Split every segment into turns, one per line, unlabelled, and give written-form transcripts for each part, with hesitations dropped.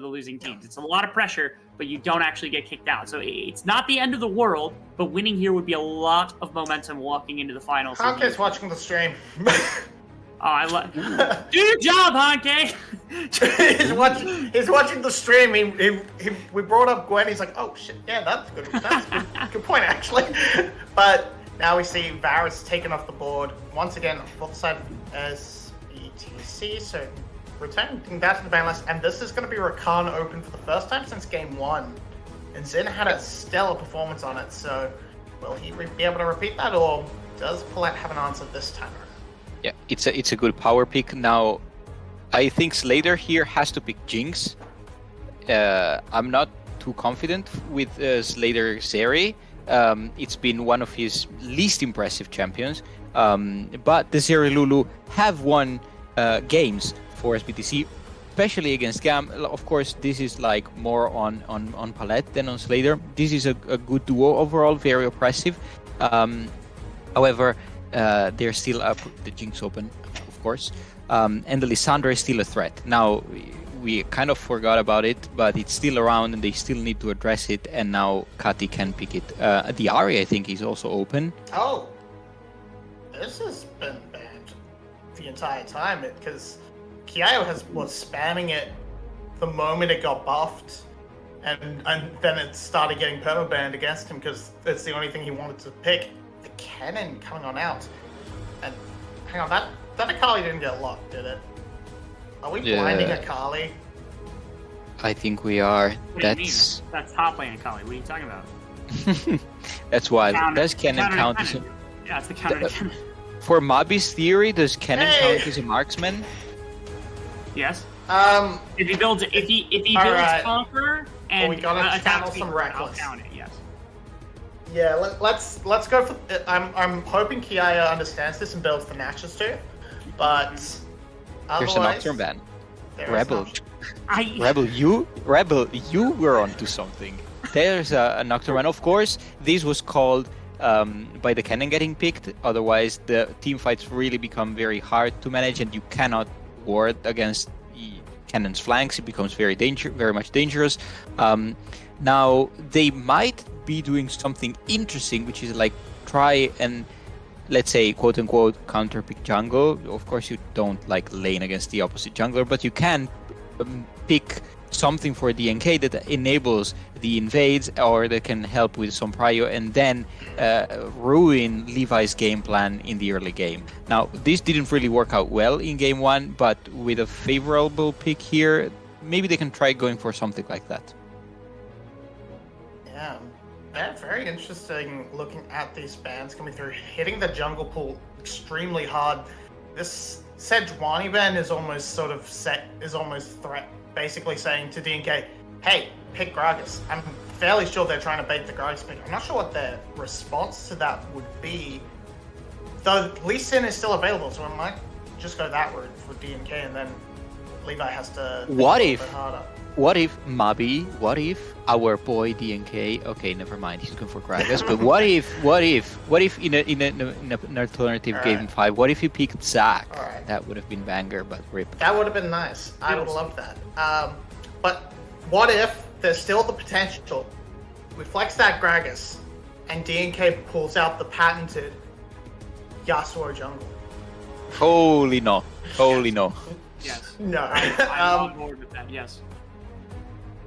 the losing teams. It's a lot of pressure, but you don't actually get kicked out. So it's not the end of the world, but winning here would be a lot of momentum walking into the finals.
Hanke's watching the stream.
Oh, I love. Do your job, Hanke.
he's watching the stream. We brought up Gwen. He's like, oh shit, yeah, that's good. That's good point actually. But now we see Varus taken off the board once again for the side of SBTC. So returning back to the ban list, and this is going to be Rakan Open for the first time since Game 1. And Zin had a stellar performance on it. So will he be able to repeat that, or does Paulette have an answer this time around?
Yeah, it's a good power pick. Now, I think Slater here has to pick Jinx. I'm not too confident with Slater Zeri. It's been one of his least impressive champions. But the Zeri Lulu have won games for SBTC, especially against GAM. Of course, this is like more on Palette than on Slater. This is a good duo overall, very oppressive. However, they're still up the Jinx Open, of course, and the Lissandra is still a threat. Now, we kind of forgot about it, but it's still around and they still need to address it, and now Kati can pick it. The Ahri, I think, is also open.
Oh, this has been banned the entire time, because Kiayo was spamming it the moment it got buffed, and then it started getting perma-banned against him because it's the only thing he wanted to pick. The cannon coming on out, and hang on, that Akali didn't get locked, did it? Are we blinding Akali?
I think we are.
What do you mean? That's top lane Akali. What are you talking about?
That's why. Does cannon count as
yeah, it's the counter to cannon.
For Mabi's theory, does cannon count as a marksman?
Yes.
If
he builds Conqueror and
we gotta channel some
Reckless.
Reckless.
I'll count it. Yes.
Yeah, let's go for. I'm hoping Kiaya understands this and builds the Natchez too, but
there's a Nocturne ban. Rebel, you were onto something. There's a Nocturne ban. Of course, this was called by the cannon getting picked. Otherwise, the team fights really become very hard to manage, and you cannot ward against cannon's flanks. It becomes very much dangerous. Now they might be doing something interesting, which is like try and, let's say, quote unquote, counter pick jungle. Of course, you don't like lane against the opposite jungler, but you can pick something for DNK that enables the invades, or that can help with some prio, and then ruin Levi's game plan in the early game. Now, this didn't really work out well in game 1, but with a favorable pick here, maybe they can try going for something like that.
Yeah. Yeah, very interesting looking at these bans coming through, hitting the jungle pool extremely hard. This Sejuani ban is almost threat, basically saying to DNK, hey, pick Gragas. I'm fairly sure they're trying to bait the Gragas pick. I'm not sure what their response to that would be, though Lee Sin is still available, so I might just go that route for DNK, and then Levi has to think a little bit harder.
What if Mabi? What if our boy DNK? Okay, never mind. He's looking for Gragas. But what if in an alternative game 5? What if he picked Zac?
Right.
That would have been banger, but rip.
That would have been nice. I would love that. But what if there's still the potential? We flex that Gragas, and DNK pulls out the patented Yasuo jungle.
Holy no! Holy no!
Yes.
No.
I'm on board with that. Yes.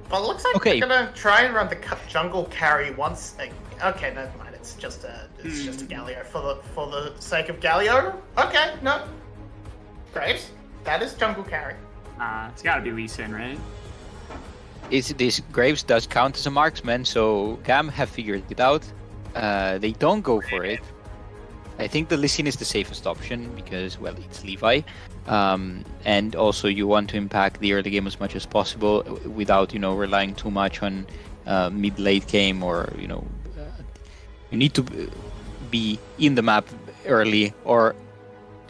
But it looks like they're gonna try and run the jungle carry once. Okay, never mind. It's just a Galio for the sake of Galio. Okay, no. Graves, that is jungle carry.
It's got to be Lee Sin, right?
This Graves does count as a marksman, so GAM have figured it out. They don't go for it. I think the Lee Sin is the safest option because, well, it's Levi. And also you want to impact the early game as much as possible without, relying too much on mid-late game, or, you need to be in the map early, or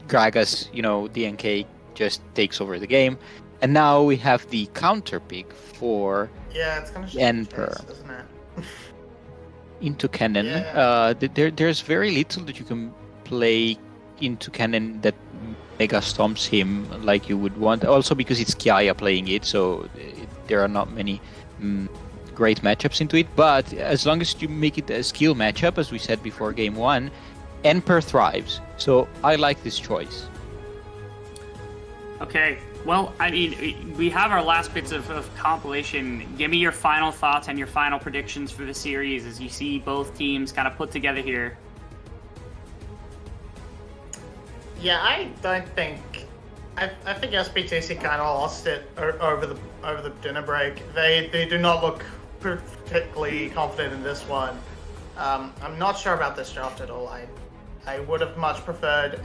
Gragas, DNK just takes over the game. And now we have the counter pick for
it's gonna
Emperor.
Face, isn't it?
Into cannon. There's very little that you can play into cannon that mega stomps him like you would want. Also because it's Kiaya playing it, so there are not many great matchups into it. But as long as you make it a skill matchup, as we said before game 1, Emperor thrives. So I like this choice.
Okay, well, I mean, we have our last bits of compilation. Give me your final thoughts and your final predictions for the series as you see both teams kind of put together here.
Yeah, I don't think... I think SBTC kind of lost it over the dinner break. They do not look particularly confident in this one. I'm not sure about this draft at all. I would have much preferred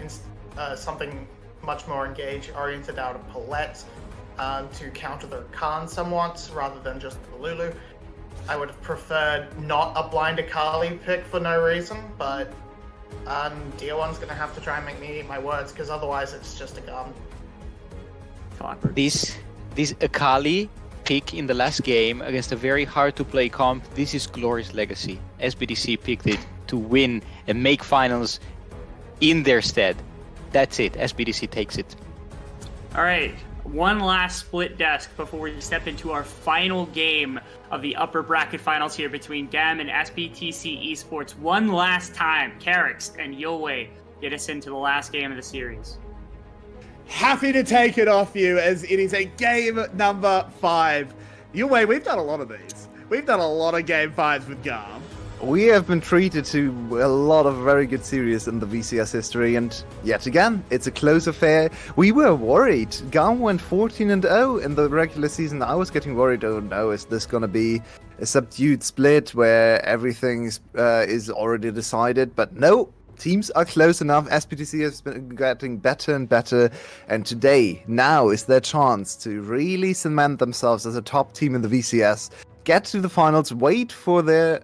something much more engage-oriented out of Paulette to counter their Khan somewhat, rather than just the Lulu. I would have preferred not a blind Akali pick for no reason, but Dia1's going to have to try and make me eat my words, because otherwise it's just a gun.
This Akali pick in the last game against a very hard-to-play comp, this is Glory's legacy. SBTC picked it to win and make finals in their stead. That's it. SBTC takes it.
All right. One last split desk before we step into our final game of the upper bracket finals here between GAM and SBTC Esports. One last time, Carix and Yulwei get us into the last game of the series.
Happy to take it off you, as it is a game number 5. Yulwei, we've done a lot of these. We've done a lot of game 5s with GAM.
We have been treated to a lot of very good series in the VCS history, and yet again, it's a close affair. We were worried. GAM went 14-0 in the regular season. I was getting worried, oh no, is this going to be a subdued split where everything is already decided? But no, teams are close enough. SBTC has been getting better and better, and today, now is their chance to really cement themselves as a top team in the VCS, get to the finals, wait for their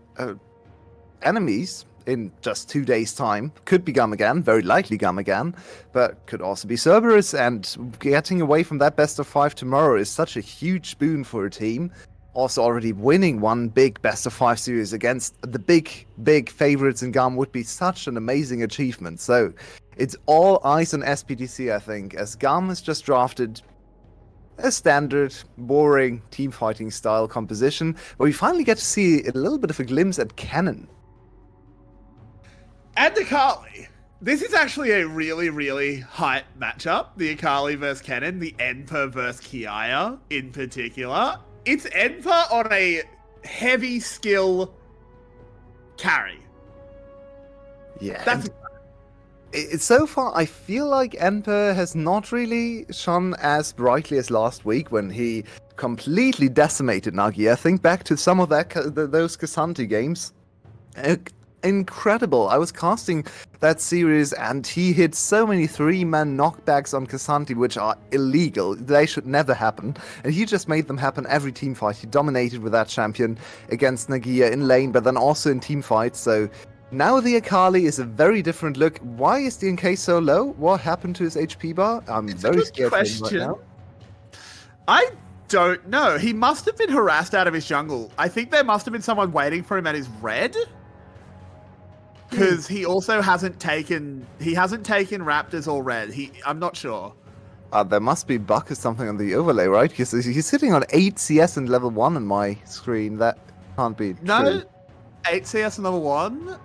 enemies in just 2 days' time. Could be GAM again, very likely GAM again, but could also be Cerberus, and getting away from that best of 5 tomorrow is such a huge boon for a team. Also, already winning one big best of 5 series against the big favorites in GAM would be such an amazing achievement. So it's all eyes on SBTC, I think, as GAM has just drafted a standard, boring team fighting style composition, where we finally get to see a little bit of a glimpse at Cannon.
And Akali. This is actually a really, really hype matchup. The Akali versus Kennen, the Enper versus Kiaya in particular. It's Enper on a heavy skill carry.
Yeah. So far, I feel like Enper has not really shone as brightly as last week when he completely decimated Nagia. Think back to some of those Kassanti games. Incredible. I was casting that series and he hit so many 3-man knockbacks on Kassanti, which are illegal. They should never happen. And he just made them happen every team fight. He dominated with that champion against Nagia in lane, but then also in team fights. So now the Akali is a very different look. Why is the NK so low? What happened to his HP bar? I'm very scared for him right now.
I don't know. He must have been harassed out of his jungle. I think there must have been someone waiting for him at his red. Because he also hasn't taken Raptors or red. I'm not sure.
There must be bug or something on the overlay, right? Because he's sitting on 8 CS and level 1 on my screen. That can't be true.
8 CS and level 1?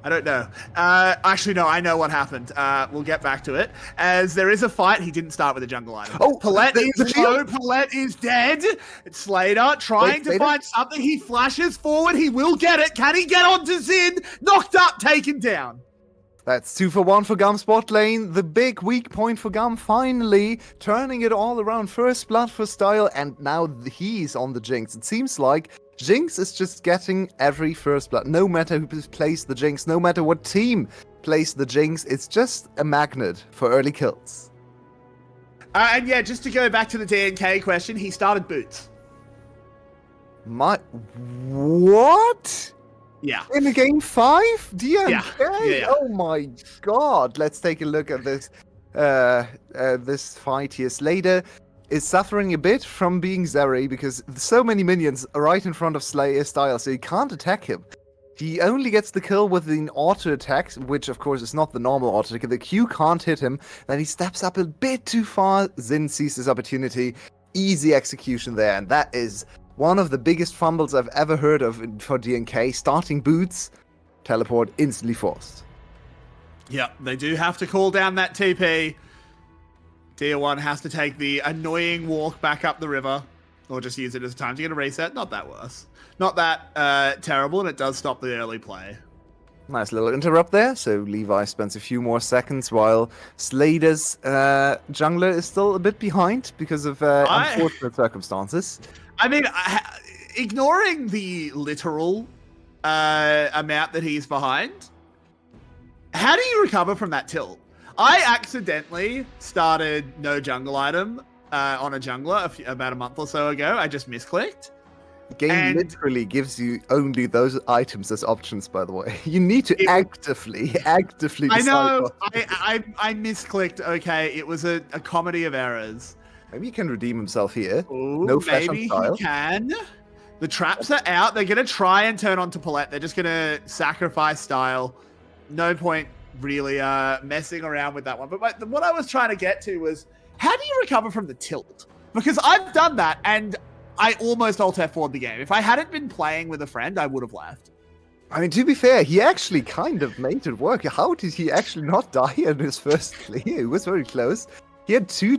I don't know. Actually, no, I know what happened. We'll get back to it. As there is a fight, he didn't start with a jungle item.
Oh,
Paulette is low. Paulette is dead. It's Slater trying to find something. He flashes forward. He will get it. Can he get onto Zin? Knocked up, taken down.
That's 2 for 1 for GAM spot lane. The big weak point for GAM, finally turning it all around. First blood for Style, and now he's on the Jinx. It seems like Jinx is just getting every first blood. No matter who plays the Jinx, no matter what team plays the Jinx, it's just a magnet for early kills.
And yeah, just to go back to the DNK question, he started Boots.
What?
Yeah.
In the game 5? DNK?
Yeah.
Oh my god. Let's take a look at this this fight here. Slater is suffering a bit from being Zeri because so many minions are right in front of Style, so you can't attack him. He only gets the kill with the auto attack, which of course is not the normal auto attack. The Q can't hit him. Then he steps up a bit too far. Zin sees his opportunity. Easy execution there, and that is one of the biggest fumbles I've ever heard of for DNK. Starting boots, teleport instantly forced.
Yep, they do have to call down that TP. Tier 1 has to take the annoying walk back up the river, or just use it as time to get a reset. Not that worse. Not that terrible, and it does stop the early play.
Nice little interrupt there. So Levi spends a few more seconds while Slader's jungler is still a bit behind because of unfortunate circumstances.
I mean, ignoring the literal amount that he's behind, how do you recover from that tilt? I accidentally started no jungle item on a jungler about a month or so ago. I just misclicked.
The game literally gives you only those items as options, by the way. You need to actively decide.
I know. I misclicked. Okay, it was a comedy of errors.
Maybe he can redeem himself here.
Ooh,
no flash on
maybe
style.
He can. The traps are out. They're going to try and turn on to Paulette. They're just going to sacrifice style. No point really messing around with that one. But what I was trying to get to was, how do you recover from the tilt? Because I've done that, and I almost alt F4'd the game. If I hadn't been playing with a friend, I would have left.
I mean, to be fair, he actually kind of made it work. How did he actually not die in his first clear? It was very close. He had two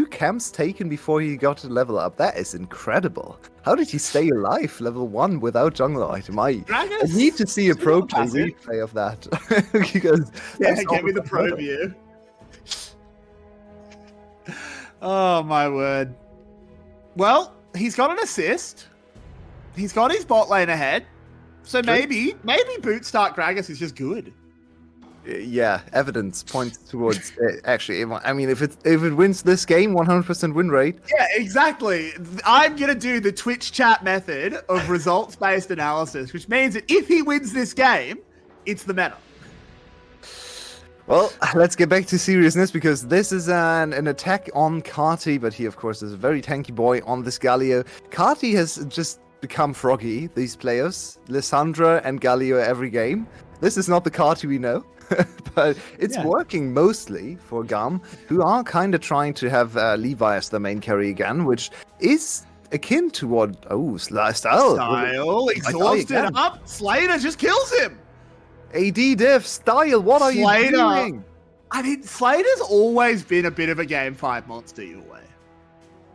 camps taken before he got to level up. That is incredible. How did he stay alive level 1 without jungle item? I need to see a pro play replay of that. Because
give me the pro view. Oh my word. Well, he's got an assist. He's got his bot lane ahead. So maybe boot start Gragas is just good.
Yeah, evidence points towards actually. I mean, if it wins this game, 100% win rate.
Yeah, exactly. I'm gonna do the Twitch chat method of results-based analysis, which means that if he wins this game, it's the meta.
Well, let's get back to seriousness, because this is an attack on Kati, but he, of course, is a very tanky boy on this Galio. Kati has just become froggy, these players. Lissandra and Galio every game. This is not the Kati we know, but it's working mostly for GAM, who are kind of trying to have Levi as the main carry again, which is akin to what... Oh, Style
exhausted up. Slater just kills him.
AD diff, Style, what are you doing?
I mean, Slater's always been a bit of a Game 5 monster your way.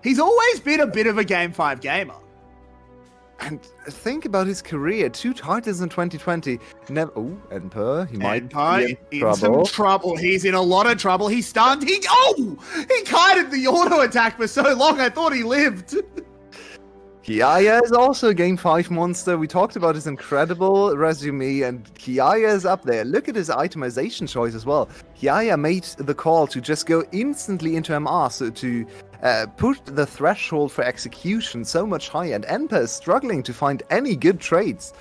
He's always been a bit of a Game 5 gamer.
And think about his career. 2 titles in 2020. Emperor. He might be in
some trouble. He's in a lot of trouble. He's stunned. He kited the auto attack for so long, I thought he lived.
Kiaya is also a Game 5 monster. We talked about his incredible resume, and Kiaya is up there. Look at his itemization choice as well. Kiaya made the call to just go instantly into MR, so to put the threshold for execution so much higher, and Enpa is struggling to find any good trades.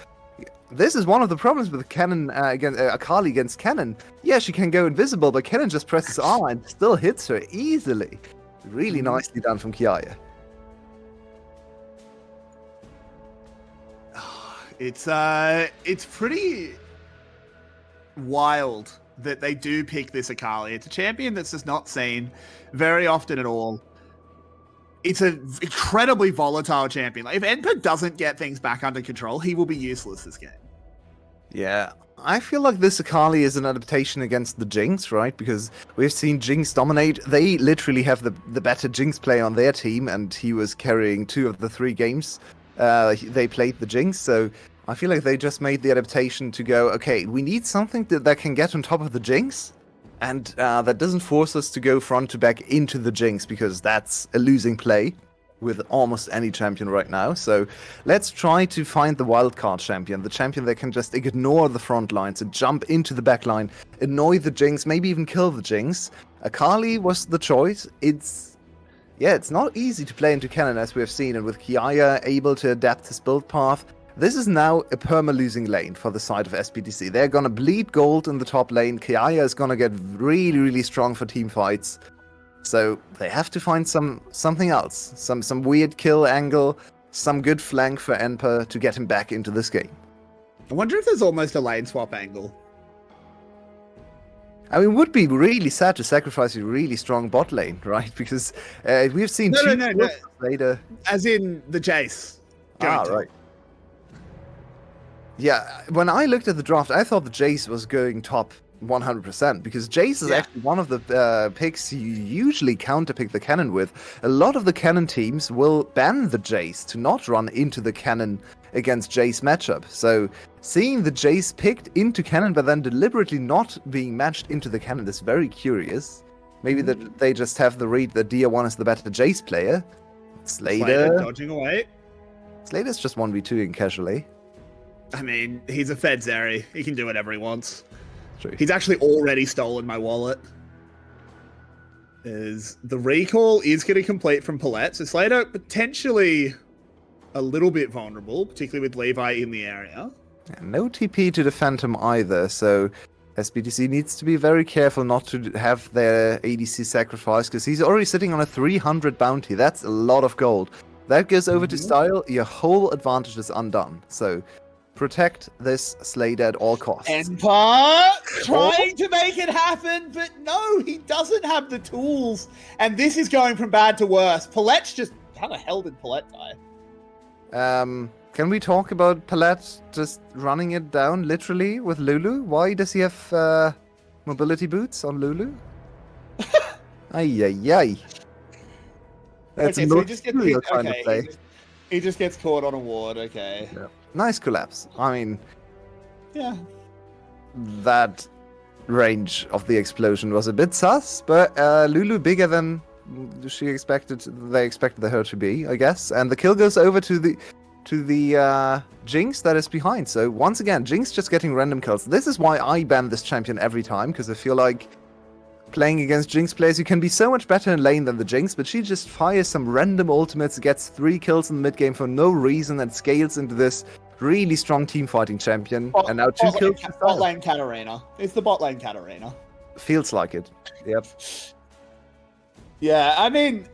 This is one of the problems with Kennen against Akali against Kennen. Yeah, she can go invisible, but Kennen just presses R and still hits her easily. Really nicely done from Kiaya.
It's pretty wild that they do pick this Akali. It's a champion that's just not seen very often at all. It's an incredibly volatile champion. Like, if Enpa doesn't get things back under control, he will be useless this game.
Yeah, I feel like this Akali is an adaptation against the Jinx, right? Because we've seen Jinx dominate. They literally have the better Jinx play on their team, and he was carrying 2 of the 3 games. They played the Jinx, so I feel like they just made the adaptation to go, okay, we need something that can get on top of the Jinx, and that doesn't force us to go front to back into the Jinx, because that's a losing play with almost any champion right now. So let's try to find the wildcard champion, the champion that can just ignore the front lines and jump into the back line, annoy the Jinx, maybe even kill the Jinx. Akali was the choice. It's not easy to play into Kennen, as we have seen, and with Kiaya able to adapt his build path, this is now a perma-losing lane for the side of SBTC. They're gonna bleed gold in the top lane. Kiaya is gonna get really, really strong for team fights. So they have to find something else, some weird kill angle, some good flank for Enper to get him back into this game.
I wonder if there's almost a lane swap angle.
I mean, it would be really sad to sacrifice a really strong bot lane, right? Because we've seen
No.
later.
As in the Jace.
Right. Yeah, when I looked at the draft, I thought the Jace was going top 100% because Jace is actually one of the picks you usually counterpick the cannon with. A lot of the cannon teams will ban the Jace to not run into the cannon against Jace matchup. So seeing the Jace picked into cannon but then deliberately not being matched into the cannon is very curious. Maybe that they just have the read that DR1 is the better Jace player. Slater
dodging away.
Slater's just 1v2ing casually.
I mean, he's a Fed Zeri. He can do whatever he wants.
True.
He's actually already stolen my wallet. The recall is getting complete from Paulette, so Slater potentially a little bit vulnerable, particularly with Levi in the area.
And no TP to the Phantom either, so SBTC needs to be very careful not to have their ADC sacrificed, because he's already sitting on a 300 bounty. That's a lot of gold. That goes over to Style, your whole advantage is undone. So protect this Slater at all costs.
Enper trying to make it happen, but no, he doesn't have the tools. And this is going from bad to worse. Paulette's just... How the hell did Paulette die?
Can we talk about Paulette just running it down, literally, with Lulu? Why does he have mobility boots on Lulu? Ay. That's
okay, so he just gets
kind of play.
He just gets caught on a ward, okay.
Yeah. Nice collapse. I mean...
Yeah.
That range of the explosion was a bit sus, but Lulu bigger than they expected her to be, I guess. And the kill goes over to the Jinx that is behind. So once again, Jinx just getting random kills. This is why I ban this champion every time, because I feel like playing against Jinx players, you can be so much better in lane than the Jinx, but she just fires some random ultimates, gets 3 kills in the mid game for no reason, and scales into this really strong team fighting champion. And now 2 kills.
Bot lane Katarina. It's the bot lane Katarina.
Feels like it. Yep.
Yeah, I mean,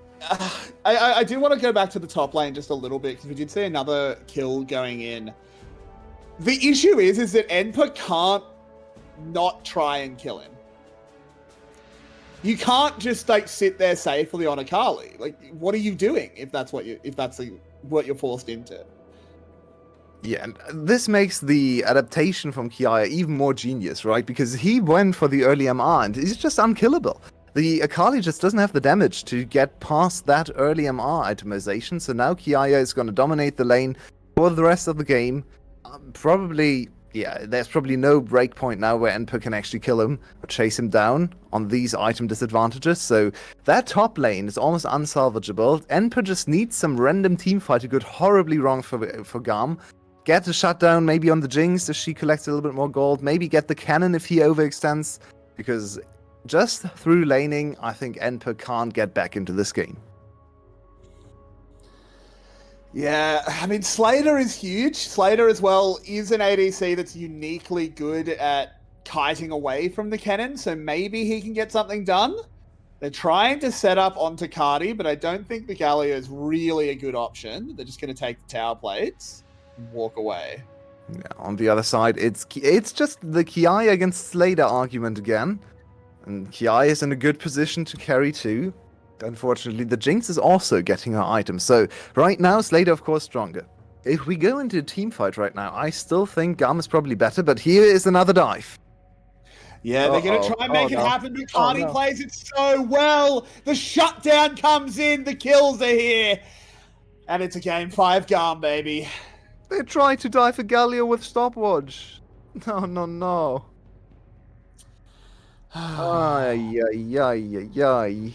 I do want to go back to the top lane just a little bit, because we did see another kill going in. The issue is that Enper can't not try and kill him. You can't just sit there safely on Akali. What are you doing if that's what you're forced into?
Yeah, and this makes the adaptation from Kiaya even more genius, right? Because he went for the early MR and he's just unkillable. The Akali just doesn't have the damage to get past that early MR itemization, so now Kiaya is going to dominate the lane for the rest of the game. There's probably no breakpoint now where Enper can actually kill him or chase him down on these item disadvantages, so that top lane is almost unsalvageable. Enper just needs some random teamfight to go horribly wrong for GAM. Get the shutdown maybe on the Jinx if she collects a little bit more gold, maybe get the cannon if he overextends, because just through laning, I think Enper can't get back into this game.
Yeah, I mean, Slater is huge. Slater as well is an ADC that's uniquely good at kiting away from the cannon, so maybe he can get something done. They're trying to set up onto Cardi, but I don't think the Galio is really a good option. They're just going to take the tower plates and walk away.
Yeah, on the other side, it's just the Kiaya against Slater argument again. And Kiaya is in a good position to carry too. Unfortunately, the Jinx is also getting her items. So right now, Slater, of course, stronger. If we go into a team fight right now, I still think GAM is probably better, but here is another dive.
Yeah, they're going to try and make it happen, but Cardi plays it so well. The shutdown comes in, the kills are here. And it's a game 5 GAM, baby.
They try to dive for Galio with stopwatch. No. Ay.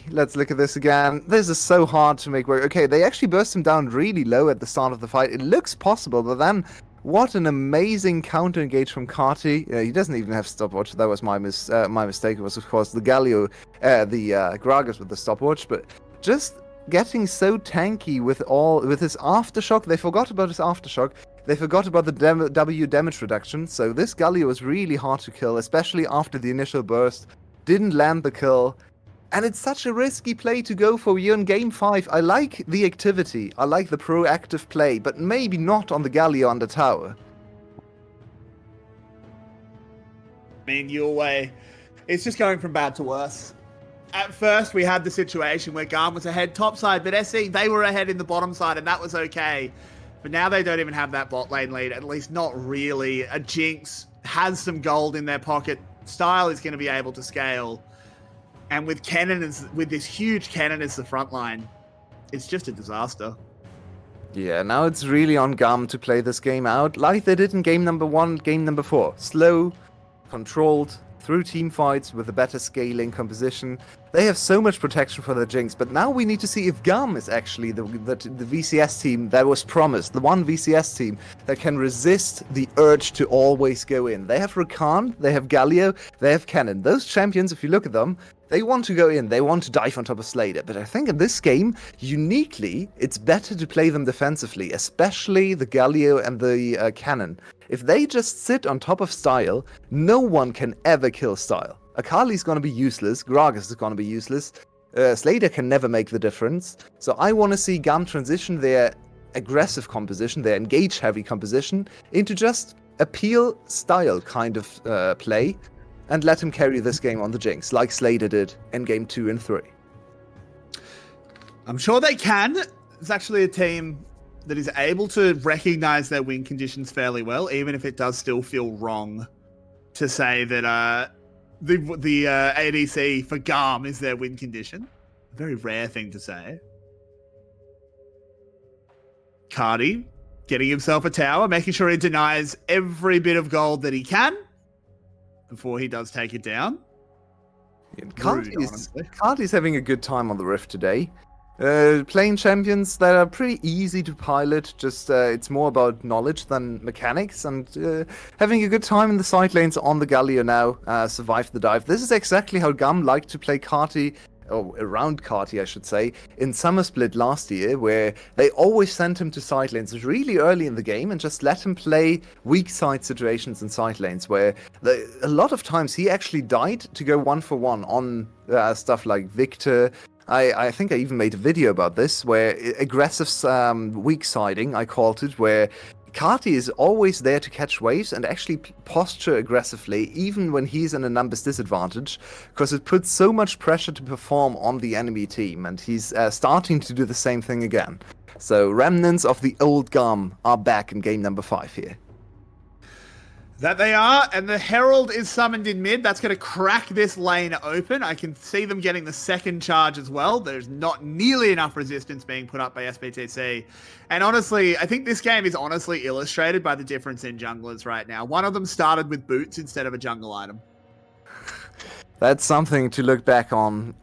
Let's look at this again. This is so hard to make work. Okay, they actually burst him down really low at the start of the fight. It looks possible, but then what an amazing counter engage from Carti. He doesn't even have stopwatch. That was my mistake. It was, of course, the Galio, the Gragas with the stopwatch, but just getting so tanky with his aftershock. They forgot about his aftershock. They forgot about the W damage reduction, so this Galio was really hard to kill, especially after the initial burst. Didn't land the kill. And it's such a risky play to go for you in Game 5. I like the activity, I like the proactive play, but maybe not on the Galio on the tower.
I mean, your way, it's just going from bad to worse. At first, we had the situation where GAM was ahead topside, but SE, they were ahead in the bottom side, and that was okay. But now they don't even have that bot lane lead, at least not really. A Jinx has some gold in their pocket. Style is going to be able to scale. And with with this huge cannon as the front line, it's just a disaster.
Yeah, now it's really on GAM to play this game out like they did in game number 1, game number 4. Slow, controlled, through team fights with a better scaling composition. They have so much protection for their Jinx, but now we need to see if GAM is actually the VCS team that was promised, the one VCS team that can resist the urge to always go in. They have Rakan, they have Galio, they have Cannon. Those champions, if you look at them, they want to go in, they want to dive on top of Slater, but I think in this game, uniquely, it's better to play them defensively, especially the Galio and the Cannon. If they just sit on top of Style, no one can ever kill Style. Akali's gonna be useless, Gragas is gonna be useless, Slater can never make the difference, so I want to see GAM transition their aggressive composition, their engage-heavy composition, into just a peel Style kind of play, and let him carry this game on the Jinx, like Slater did in game 2 and 3.
I'm sure they can. It's actually a team that is able to recognize their win conditions fairly well, even if it does still feel wrong to say that the ADC for GAM is their win condition. A very rare thing to say. Cardi getting himself a tower, making sure he denies every bit of gold that he can before he does take it down.
Cardi's having a good time on the Rift today. Playing champions that are pretty easy to pilot, just it's more about knowledge than mechanics, and having a good time in the side lanes on the Galio now, survive the dive. This is exactly how GAM liked to play Carti, or around Carti I should say, in Summer Split last year, where they always sent him to side lanes really early in the game and just let him play weak side situations in side lanes, where a lot of times he actually died to go 1-for-1 on stuff like Victor. I think I even made a video about this, where aggressive weak siding, I called it, where Carti is always there to catch waves and actually posture aggressively, even when he's in a numbers disadvantage, because it puts so much pressure to perform on the enemy team, and he's starting to do the same thing again. So remnants of the old GAM are back in game number 5 here.
That they are, and the Herald is summoned in mid. That's going to crack this lane open. I can see them getting the second charge as well. There's not nearly enough resistance being put up by SBTC. And honestly, I think this game is honestly illustrated by the difference in junglers right now. One of them started with boots instead of a jungle item.
That's something to look back on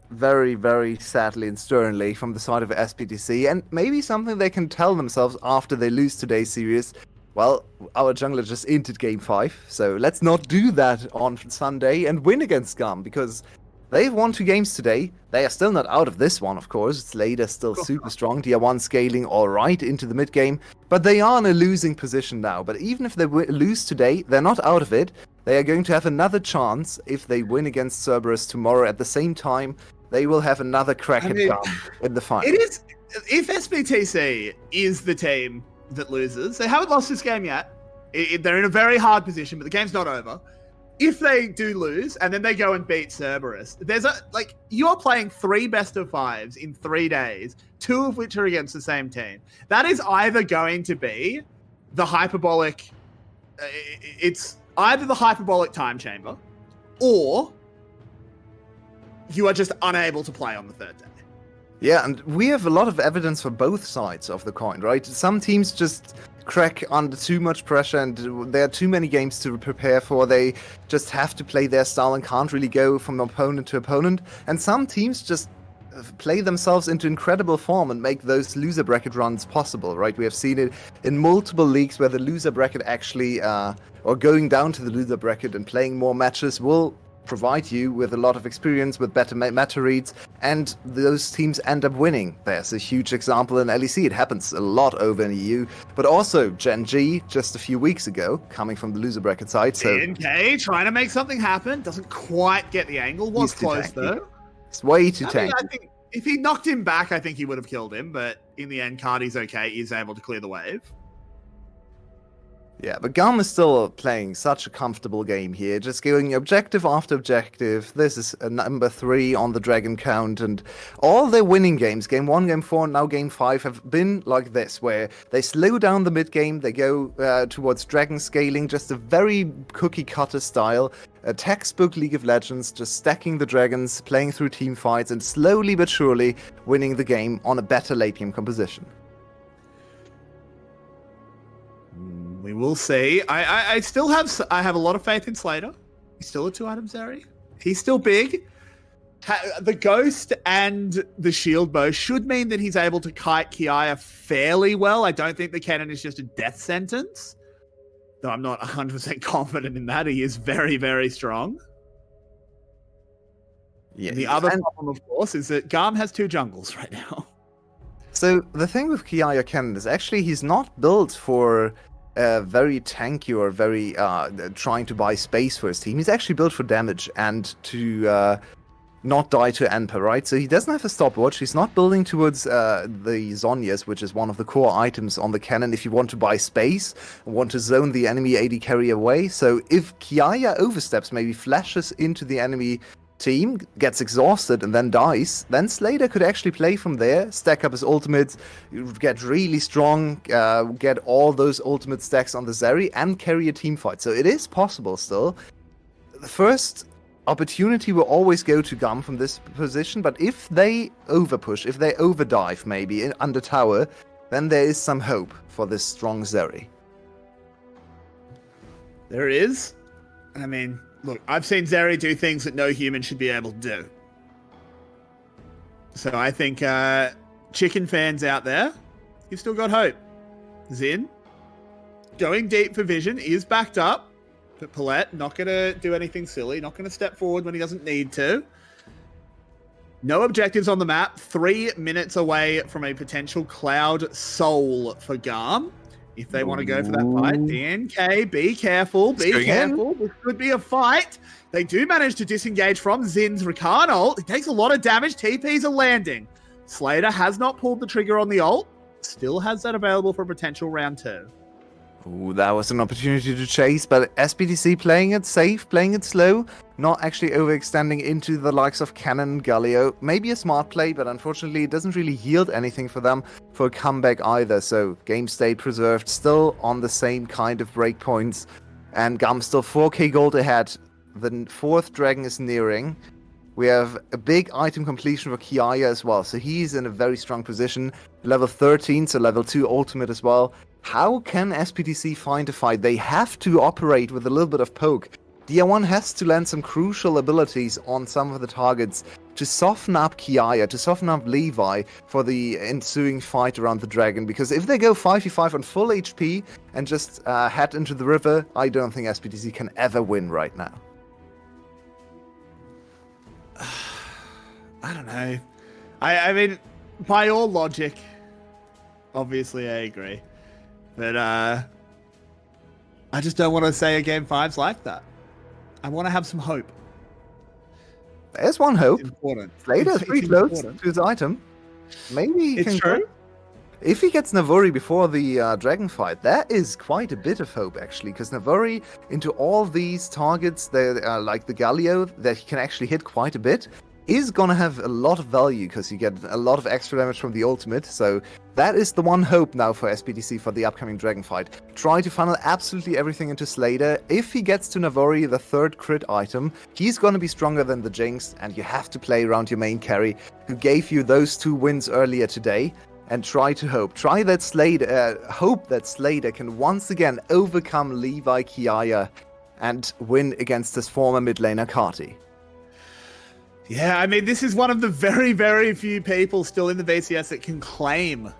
very, very sadly and sternly from the side of SBTC, and maybe something they can tell themselves after they lose today's series. Well, our jungler just entered game 5, so let's not do that on Sunday and win against GAM, because they've won 2 games today. They are still not out of this one, of course. Slater's still super strong. Tier 1 scaling all right into the mid game, but they are in a losing position now. But even if they lose today, they're not out of it. They are going to have another chance if they win against Cerberus tomorrow at the same time. They will have another crack at GAM in the final.
It is, if SBTC is the team that loses, they haven't lost this game yet. They're in a very hard position, but the game's not over. If they do lose and then they go and beat Cerberus, you're playing 3 best of 5s in 3 days, 2 of which are against the same team. That is either going to be the hyperbolic, it's either the hyperbolic time chamber, or you are just unable to play on the 3rd day.
Yeah, and we have a lot of evidence for both sides of the coin, right? Some teams just crack under too much pressure, and there are too many games to prepare for. They just have to play their style and can't really go from opponent to opponent. And some teams just play themselves into incredible form and make those loser bracket runs possible, right? We have seen it in multiple leagues where the loser bracket actually, or going down to the loser bracket and playing more matches will provide you with a lot of experience, with better meta reads, and those teams end up winning. There's a huge example in LEC. It happens a lot over in EU, but also Gen G just a few weeks ago, coming from the loser bracket side. So
DNK trying to make something happen, doesn't quite get the angle, was close though.
It's way too
I
tanky.
think if he knocked him back, I think he would have killed him. But in the end, Cardi's okay. He's able to clear the wave.
Yeah, but GAM is still playing such a comfortable game here, just going objective after objective. This is number 3 on the Dragon count, and all their winning games, Game 1, Game 4, and now Game 5, have been like this, where they slow down the mid-game, they go towards Dragon scaling, just a very cookie-cutter style, a textbook League of Legends, just stacking the Dragons, playing through team fights, and slowly but surely winning the game on a better late-game composition.
We will see. I still have a lot of faith in Slater. He's still a 2-item Zeri. He's still big. The Ghost and the Shield Bow should mean that he's able to kite Kiaya fairly well. I don't think the cannon is just a death sentence. Though I'm not 100% confident in that. He is very, very strong. Yeah. And the other problem, of course, is that GAM has 2 jungles right now.
So the thing with Kiaya cannon is actually he's not built for very tanky or very trying to buy space for his team. He's actually built for damage and to not die to Emper, right? So he doesn't have a stopwatch. He's not building towards the Zhonya's, which is one of the core items on the cannon if you want to buy space, want to zone the enemy AD carry away. So if Kiaya oversteps, maybe flashes into the enemy team, gets exhausted and then dies, then Slater could actually play from there, stack up his ultimates, get really strong, get all those ultimate stacks on the Zeri and carry a team fight. So it is possible still. The first opportunity will always go to GAM from this position, but if they overpush, if they overdive maybe under tower, then there is some hope for this strong Zeri.
There is. I mean, look, I've seen Zeri do things that no human should be able to do. So I think chicken fans out there, you've still got hope. Zin, going deep for vision, is backed up. But Paulette, not going to do anything silly, not going to step forward when he doesn't need to. No objectives on the map, 3 minutes away from a potential Cloud Soul for GAM. If they want to go for that fight, DNK, be careful, be careful. This could be a fight. They do manage to disengage from Zin's Rakan ult. It takes a lot of damage. TPs are landing. Slater has not pulled the trigger on the ult. Still has that available for potential round 2.
Ooh, that was an opportunity to chase, but SBTC playing it safe, playing it slow, not actually overextending into the likes of Cannon and Galio. Maybe a smart play, but unfortunately it doesn't really yield anything for them for a comeback either. So game state preserved, still on the same kind of breakpoints, and GAM still 4k gold ahead. The 4th dragon is nearing. We have a big item completion for Kiaya as well, so he's in a very strong position. Level 13, so level 2 ultimate as well. How can SPTC find a fight? They have to operate with a little bit of poke. DR1 has to land some crucial abilities on some of the targets to soften up Kiaya, to soften up Levi for the ensuing fight around the dragon. Because if they go 5v5 on full HP and just head into the river, I don't think SPTC can ever win right now.
I don't know. I mean, by all logic, obviously I agree. But I just don't want to say a Game 5's like that. I want to have some hope.
There's one hope.
It's important.
Slater's pretty close to his item. Maybe he can
true.
Go. If he gets Navori before the dragon fight, that is quite a bit of hope actually, because Navori into all these targets, like the Galio, that he can actually hit quite a bit, is gonna have a lot of value because you get a lot of extra damage from the ultimate. So that is the one hope now for SPTC for the upcoming dragon fight. Try to funnel absolutely everything into Slater. If he gets to Navori, the 3rd crit item, he's gonna be stronger than the Jinx, and you have to play around your main carry who gave you those 2 wins earlier today. And try to hope. Try that Slater, hope that Slater can once again overcome Levi Kiaya and win against his former mid laner Kati.
Yeah, I mean, this is one of the very, very few people still in the VCS that can claim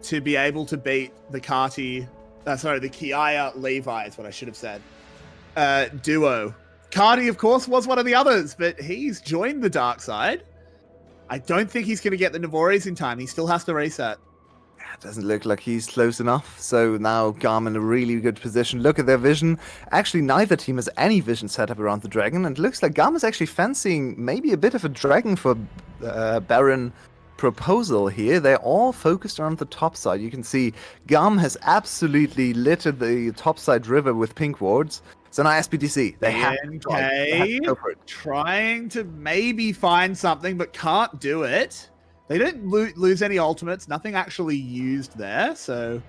to be able to beat the Kati, the Kiaya Levi is what I should have said, duo. Kati, of course, was one of the others, but he's joined the dark side. I don't think he's going to get the Navoris in time. He still has to reset.
Doesn't look like he's close enough. So now GAM in a really good position. Look at their vision. Actually, neither team has any vision set up around the dragon. And it looks like GAM is actually fancying maybe a bit of a dragon for Baron proposal here. They're all focused around the top side. You can see GAM has absolutely littered the top side river with pink wards. So now SBTC, they have to go for it.
Trying to maybe find something, but can't do it. They didn't lose any ultimates. Nothing actually used there, so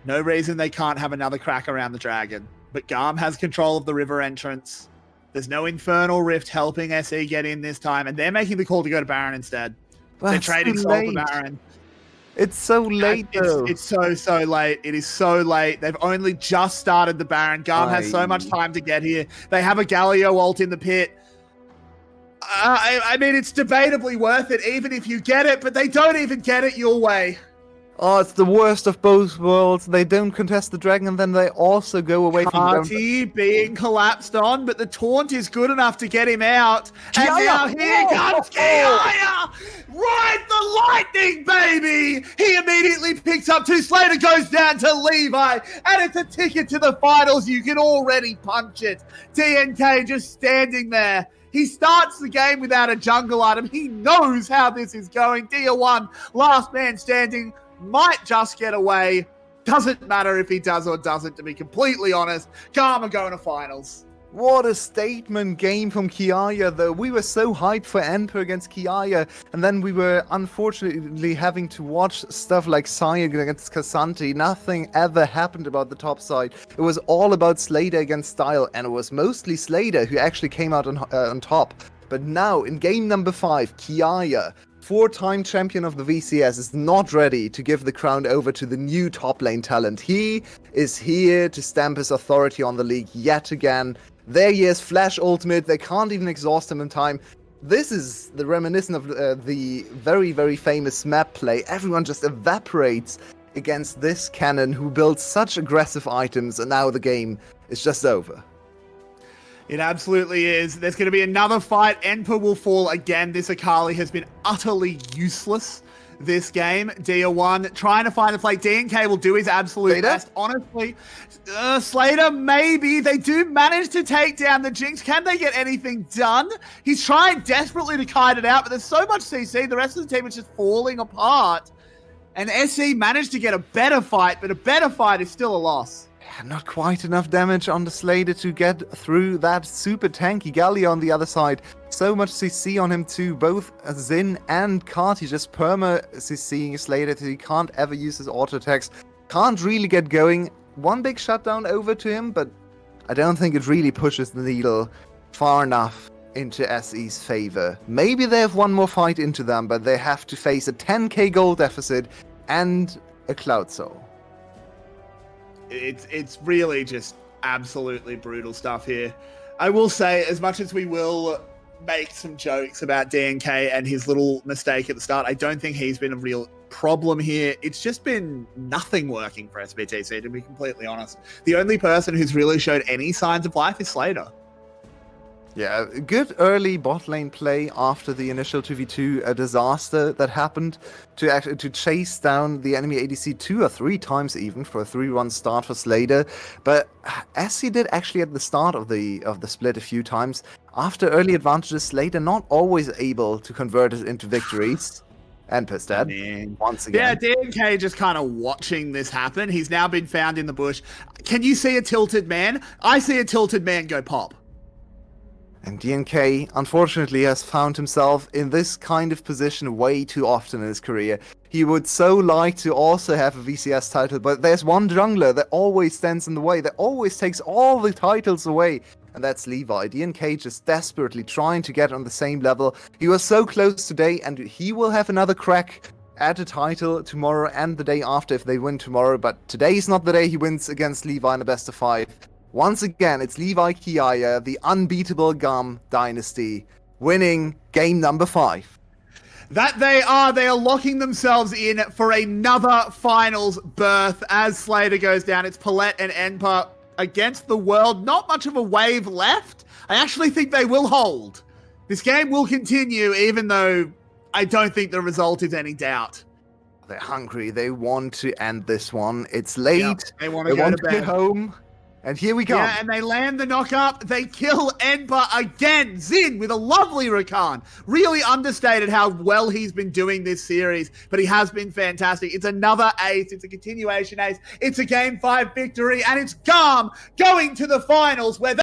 no reason they can't have another crack around the dragon. But GAM has control of the river entrance. There's no Infernal Rift helping SE get in this time, and they're making the call to go to Baron instead. They're trading Soul for Baron.
It's so late, though.
It's so late. It is so late. They've only just started the Baron. GAM has so much time to get here. They have a Galio ult in the pit. I mean, it's debatably worth it, even if you get it, but they don't even get it your way.
Oh, it's the worst of both worlds. They don't contest the dragon, and then they also go away from
Party being collapsed on, but the taunt is good enough to get him out. And now here comes Kiaya! Ride the lightning, baby! He immediately picks up 2. Slater goes down to Levi, and it's a ticket to the finals. You can already punch it. DNK just standing there. He starts the game without a jungle item. He knows how this is going. Tier 1, last man standing, might just get away. Doesn't matter if he does or doesn't, to be completely honest. GAM are going to finals.
What a statement game from Kiaya, though. We were so hyped for Emperor against Kiaya, and then we were unfortunately having to watch stuff like Saya against Kassanti. Nothing ever happened about the top side. It was all about Slater against Style, and it was mostly Slater who actually came out on top. But now, in game number 5, Kiaya, 4-time champion of the VCS, is not ready to give the crown over to the new top lane talent. He is here to stamp his authority on the league yet again. There he is, Flash ultimate. They can't even exhaust him in time. This is the reminiscent of the very, very famous map play. Everyone just evaporates against this cannon who builds such aggressive items, and now the game is just over.
It absolutely is. There's going to be another fight. Emperor will fall again. This Akali has been utterly useless this game. Dia 1 trying to find a play. DNK will do his absolute best. Honestly, Slater, maybe. They do manage to take down the Jinx. Can they get anything done? He's trying desperately to kite it out, but there's so much CC. The rest of the team is just falling apart. And SE managed to get a better fight, but a better fight is still a loss.
Not quite enough damage on the Slater to get through that super tanky Gallia on the other side. So much CC on him too. Both Zin and Kati just perma CCing Slater so he can't ever use his auto attacks. Can't really get going. One big shutdown over to him, but I don't think it really pushes the needle far enough into SE's favor. Maybe they have one more fight into them, but they have to face a 10k gold deficit and a Cloud Soul.
It's really just absolutely brutal stuff here. I will say, as much as we will make some jokes about DNK and his little mistake at the start, I don't think he's been a real problem here. It's just been nothing working for SBTC, to be completely honest. The only person who's really showed any signs of life is Slater.
Yeah, good early bot lane play after the initial 2v2 disaster that happened to chase down the enemy ADC 2 or 3 times even for a 3-1 start for Slater. But as he did actually at the start of the split a few times, after early advantages, Slater not always able to convert it into victories. And Pistad, once again.
Yeah, DNK just kind of watching this happen. He's now been found in the bush. Can you see a tilted man? I see a tilted man go pop.
And DNK, unfortunately, has found himself in this kind of position way too often in his career. He would so like to also have a VCS title, but there's one jungler that always stands in the way, that always takes all the titles away, and that's Levi. DNK just desperately trying to get on the same level. He was so close today, and he will have another crack at a title tomorrow and the day after if they win tomorrow, but today is not the day he wins against Levi in a best of 5. Once again, it's Levi Kiaya, the unbeatable GAM dynasty, winning game number 5.
That they are locking themselves in for another finals berth as Slater goes down. It's Paulette and Enpa against the world. Not much of a wave left. I actually think they will hold. This game will continue, even though I don't think the result is any doubt.
They're hungry. They want to end this one. It's late.
Yep, they want to
go home. And here we go.
Yeah, and they land the knock-up. They kill Enpa again. Zin with a lovely Rakan. Really understated how well he's been doing this series, but he has been fantastic. It's another ace. It's a continuation ace. It's a Game 5 victory, and it's GAM going to the finals where